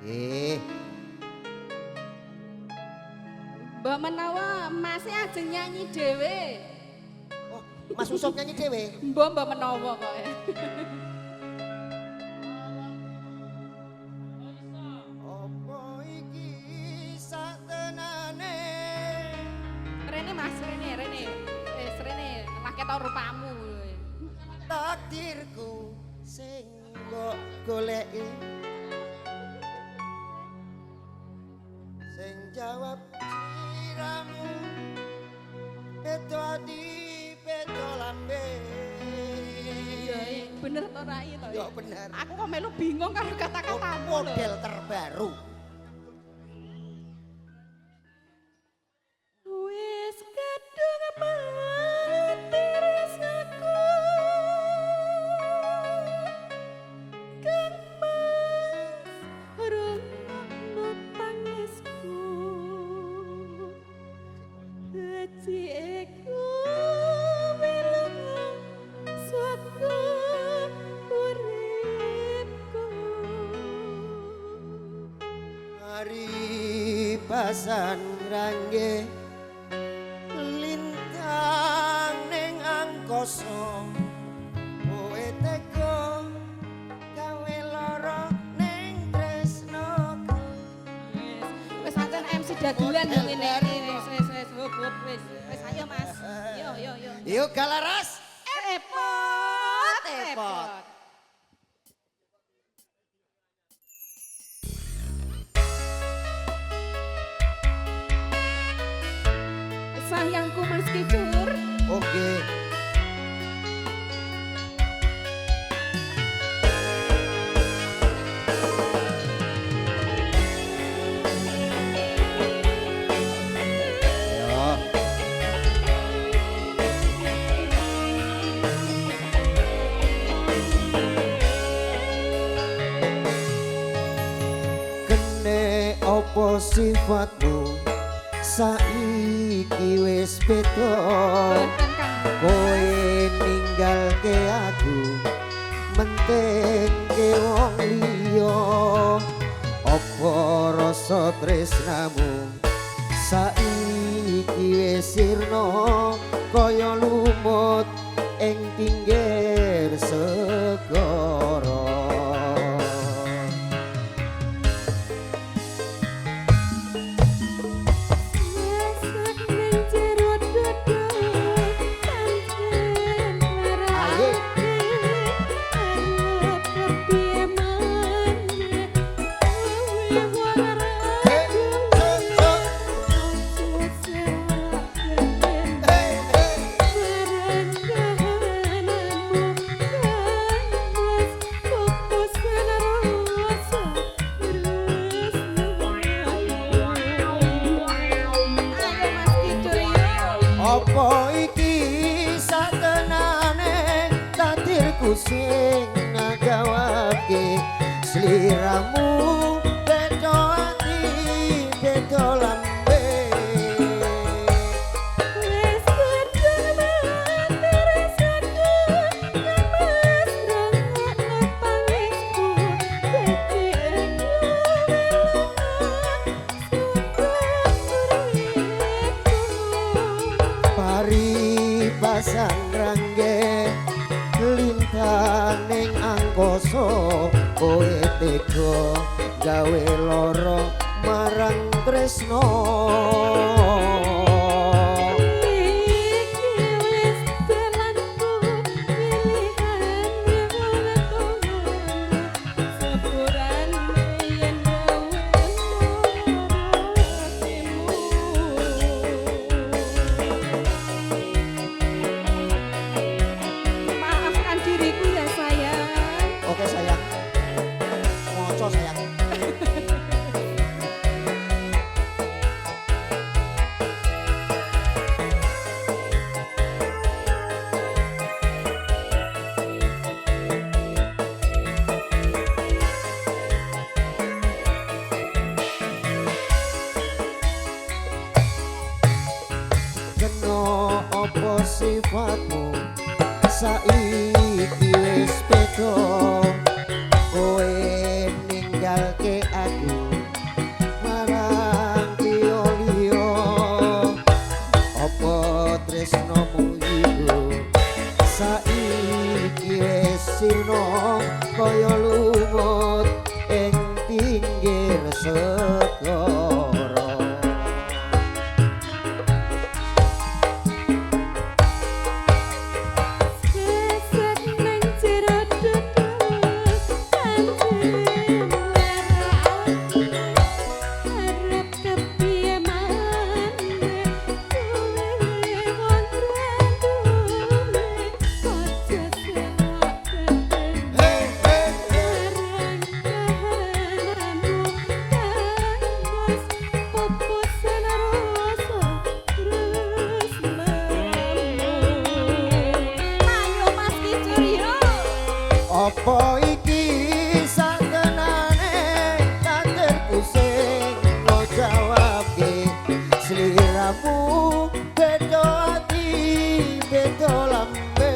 Eh, Mbak menawa masih ajeng nyanyi dhewe. oh, Mas Usop nyanyi dhewe. Mbak menawa kok ya. Apa iki satenane? Rene Mas, Rene. Rene, lak ketok rupamu. Takdirku sing mbok goleki. Sing jawab siramu. Beto ati, beto lambe. Iya, bener to rai to. Ya bener. Aku kok melu bingung karo kata-katamu lho. Model terbaru. Wis kadung mati rasaku. Kang Mas rungokno tangisku. Hatiku melong suatu uripku. Hari pasan rangge lintang ning angkasa kowe teko gawe lara ning tresnoku. Wis pancen MC dagelan yo ngene wis hop wis ayo Mas. Yo. Yuk galaras. Epot. Sayangku Mas Kicur. Oke. Ya. Kene opo sifatmu saiki wis beda. Boten Kang. Kowe ninggalke aku mentengke wong liya. Apa rasa tresnamu saiki wis sirna kaya lumut ing pinggir segara. Apa iki satenane takdirku sing ngagawake sliramu beda ati beda lambe. Wis kadung mati rasaku, Kang Mas rungokno tangisku. Dadi Pari pasang rangge lintang ning angkasa kowe tega gawe lara marang tresno. Maafkan diriku ya sayang. Oke sayang, moco sayang. Kena apa sifatmu saiki wis beda. Kowe ninggalke aku marang liya-liya apa tresnomu iku saiki wis sirna kaya lumut ing pinggir segara Sesek nang jero dudu kanjeng marake arep kepiye maneh kowe wong randume aja selak ketemu hey, hey, hey. marang kahananmu kangmas pupusan rasa tresnamu ayo Mas Kicur yo Apa iki satenane katerku sing no jawabke sliramu beda ati beda lambe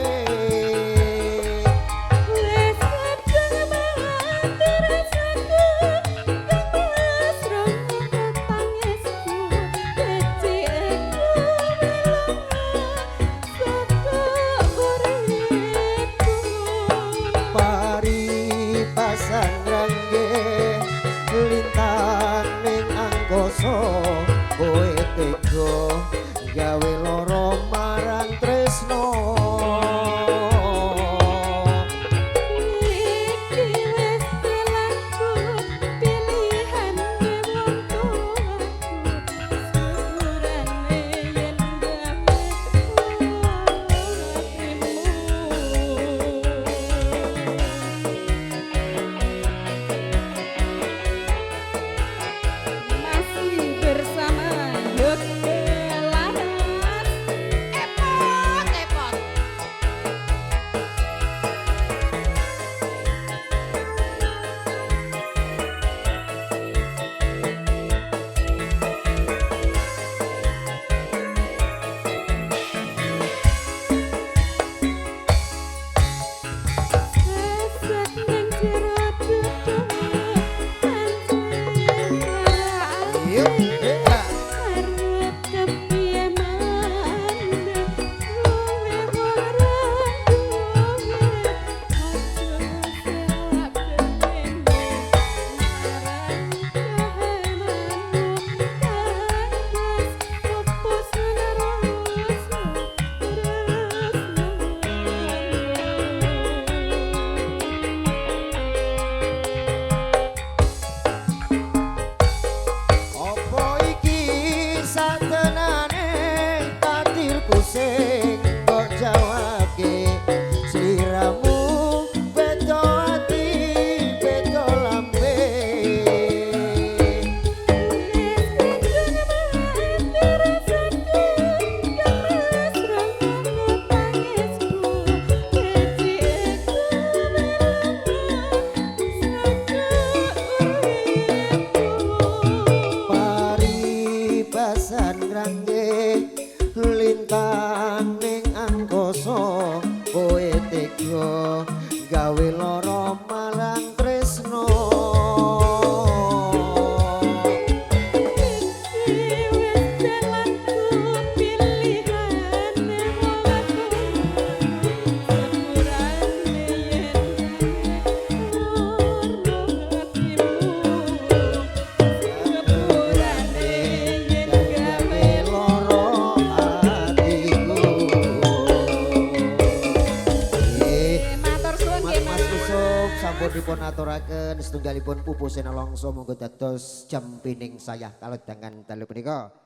wis kadung mati rasaku gemes rono tangisku dadi aku uripku pari pasang rangge lintang ning angkasa kowe tega gawe lara marang tresno iki wis pilihanku pilihane wong tuaku syukurane yen gawe masih bersama Yoga Laras epot sesek nang jero dudu kanjeng Yuk, marake eh, arep kepiye maneh kowe warandume aja selak ketemu marang kahananmu kangmas pupusan rasa Apa iki satenane takdirku sing kok jawabke sliramu beda ati beda lambe pari pasan rangge lintang ning angkasa kowe tega gawe lara marang tresno gawe lara atiku Matur suwun nggih Mas Mas. Kusum sampun dipun aturaken setunggalipun pupusena longso monggo dados jam pining sayah kalodhangan dalu punika.